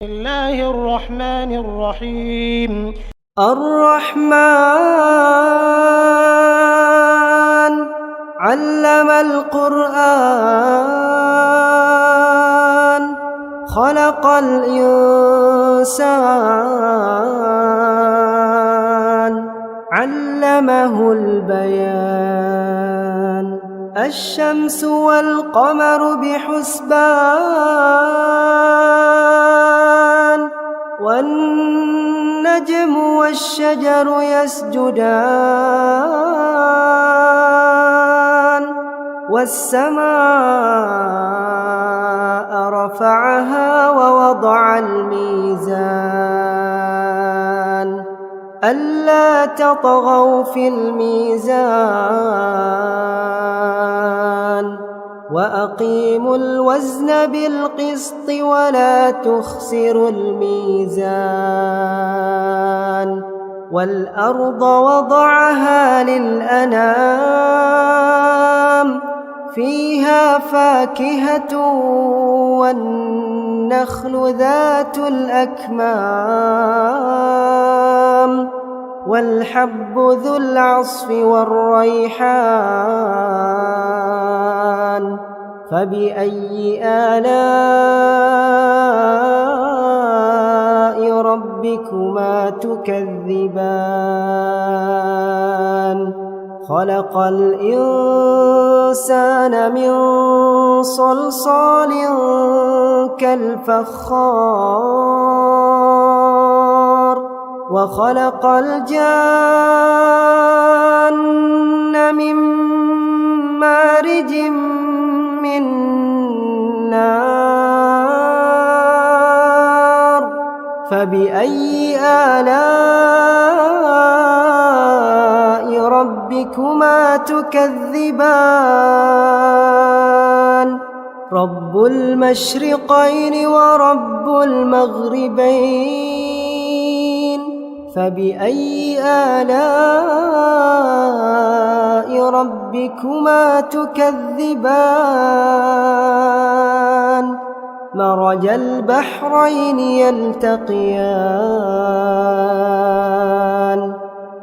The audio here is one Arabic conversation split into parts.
بسم الله الرحمن الرحيم. الرحمن علم القرآن خلق الإنسان علمه البيان الشمس والقمر بحسبان والنجم والشجر يسجدان والسماء رفعها ووضع الميزان ألا تطغوا في الميزان وأقيموا الوزن بالقسط ولا تخسروا الميزان والأرض وضعها للأنام فيها فاكهة والنخل ذات الأكمام والحب ذو العصف والريحان فبأي آلاء ربكما تكذبان خلق الإنسان من صلصال كالفخار وخلق الجان من مارج من نار فبأي آلاء ربكما تكذبان رب المشرقين ورب المغربين فبأي آلاء ربكما تكذبان مرج البحرين يلتقيان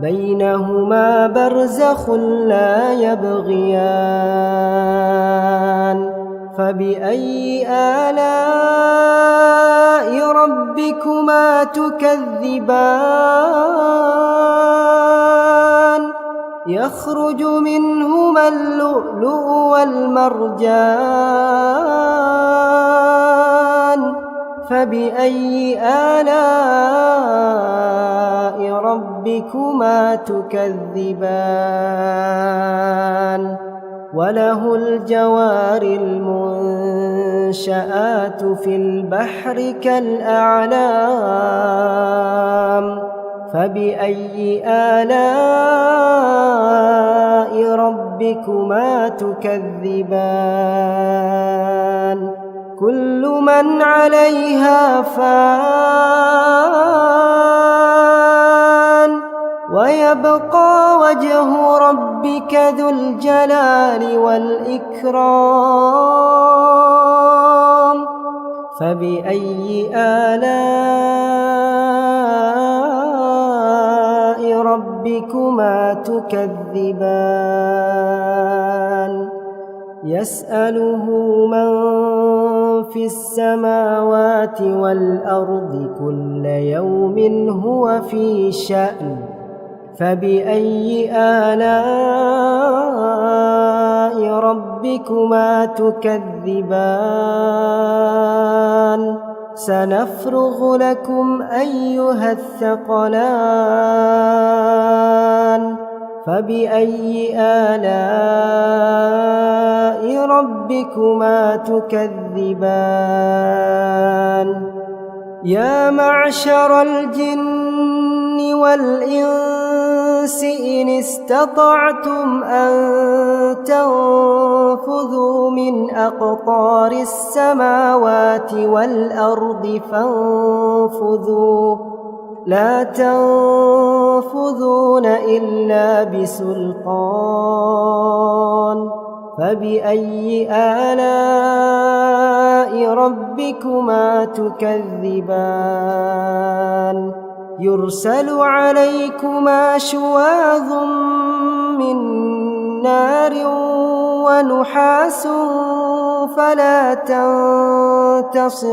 بينهما برزخ لا يبغيان فبأي آلاء ربكما تكذبان يخرج منهما اللؤلؤ والمرجان فبأي آلاء ربكما تكذبان وله الجوار المنشآت في البحر كالأعلام فبأي آلاء ربكما تكذبان كل من عليها فان ويبقى وجه ربك ذو الجلال والإكرام فبأي آلاء ربكما تكذبان يسأله من في السماوات والأرض كل يوم هو في شأن فبأي آلاء ربكما تكذبان سنفرغ لكم أيها الثقلان فبأي آلاء ربكما تكذبان يا معشر الجن والإنس إن استطعتم أن تنفذوا من أقطار السماوات والأرض فانفذوا لا تنفذون إلا بسلطان فبأي آلاء ربكما ربكما تكذبان يرسل عليكما شواظ من نار ونحاس فلا تنتصران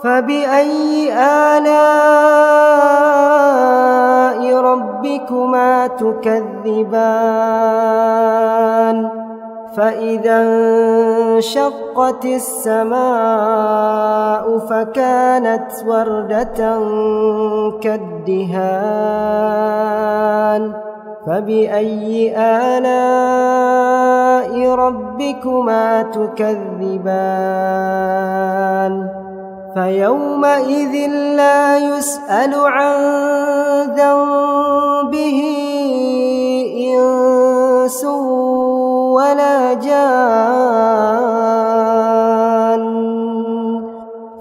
فبأي آلاء ربكما تكذبان فإذا انشقت السماء فكانت وردة كالدهان فبأي آلاء ربكما تكذبان فيومئذ لا يسأل عن ذنبه إنس ولا جان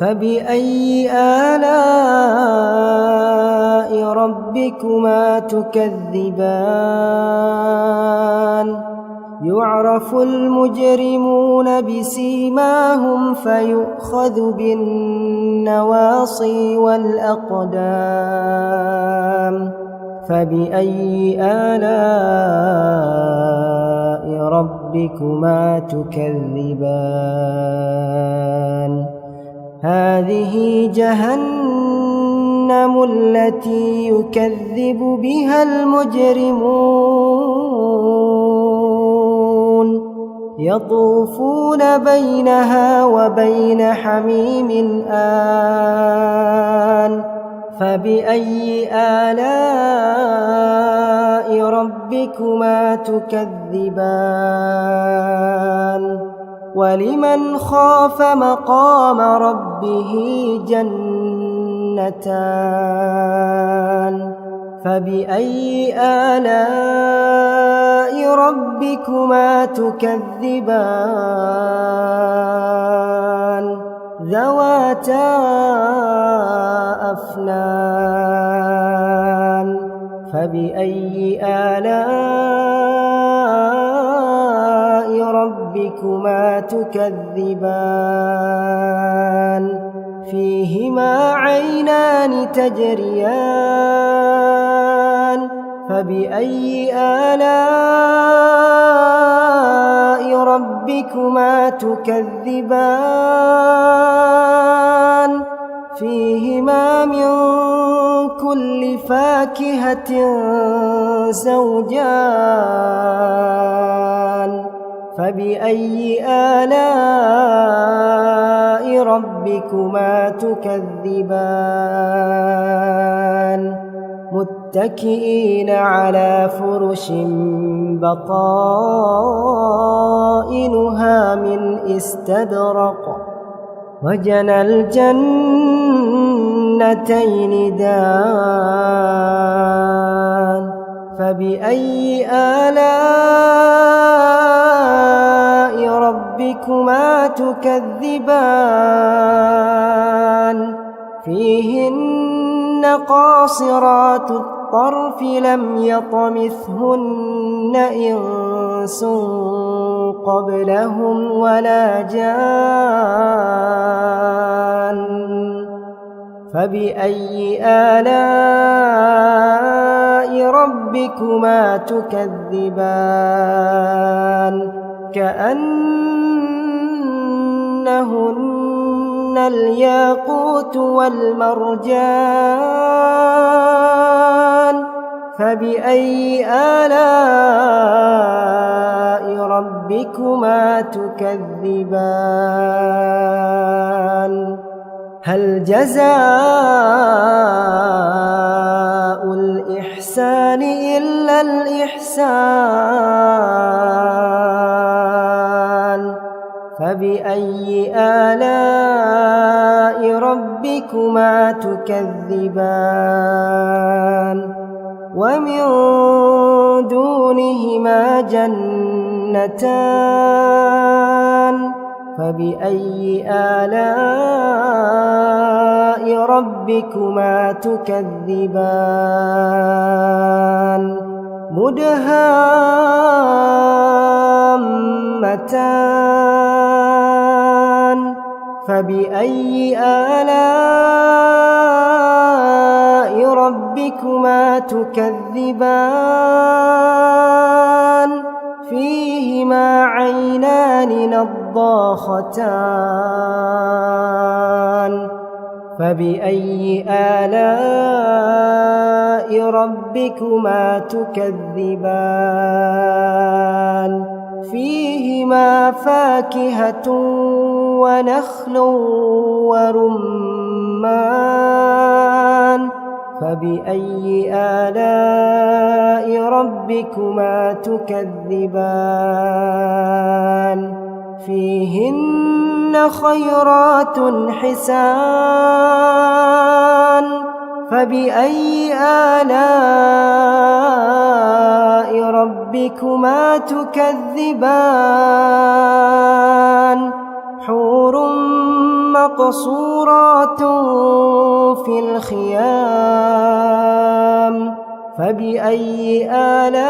فبأي آلاء ربكما تكذبان يعرف المجرمون بسيماهم فيؤخذ بالنواصي والأقدام فبأي آلاء ربكما تكذبان هذه جهنم التي يكذب بها المجرمون يطوفون بينها وبين حميم آن فبأي آلاء ربكما تكذبان ولمن خاف مقام ربه جنتان فبأي آلاء ربكما تكذبان ذواتا أفنان فبأي آلاء ربكما تكذبان فيهما عينان تجريان فبأي آلاء ربكما تكذبان فيهما من كل فاكهة زوجان فبأي آلاء ربكما تكذبان متكئين على فرش بطائنها من استبرق وجنى الجنتين دان فبأي آلاء ربكما تكذبان فيهن قاصرات الطرف لم يطمثهن إنس قبلهم ولا جان فبأي آلاء ربكما تكذبان كأنهن الياقوت والمرجان فبأي آلاء ربكما تكذبان هل جزاء الإحسان إلا الإحسان فبأي آلاء ربكما تكذبان ومن دونهما جنتان فبأي آلاء ربكما تكذبان مدهامتان فبأي آلاء ربكما تكذبان فيهما عينان نضاختان فبأي آلاء ربكما تكذبان فيهما فاكهة ونخل ورمان فبأي آلاء ربكما تكذبان فيهن خيرات حسان فبأي آلاء ربكما تكذبان حور مقصورات في الخيام فبأي آلاء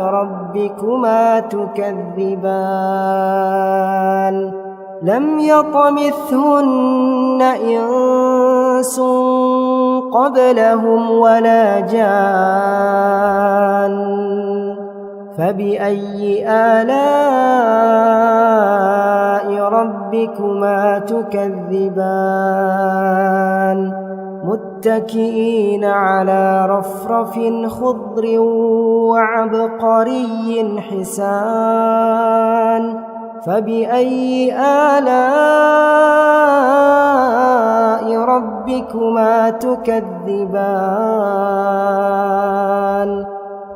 ربكما تكذبان لم يطمثهن إنس قبلهم ولا جان فبأي آلاء ربكما تكذبان متكئين على رفرف خضر وعبقري حسان فبأي آلاء ربكما تكذبان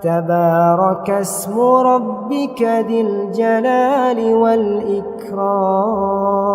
تبارك اسم ربك ذي الجلال والإكرام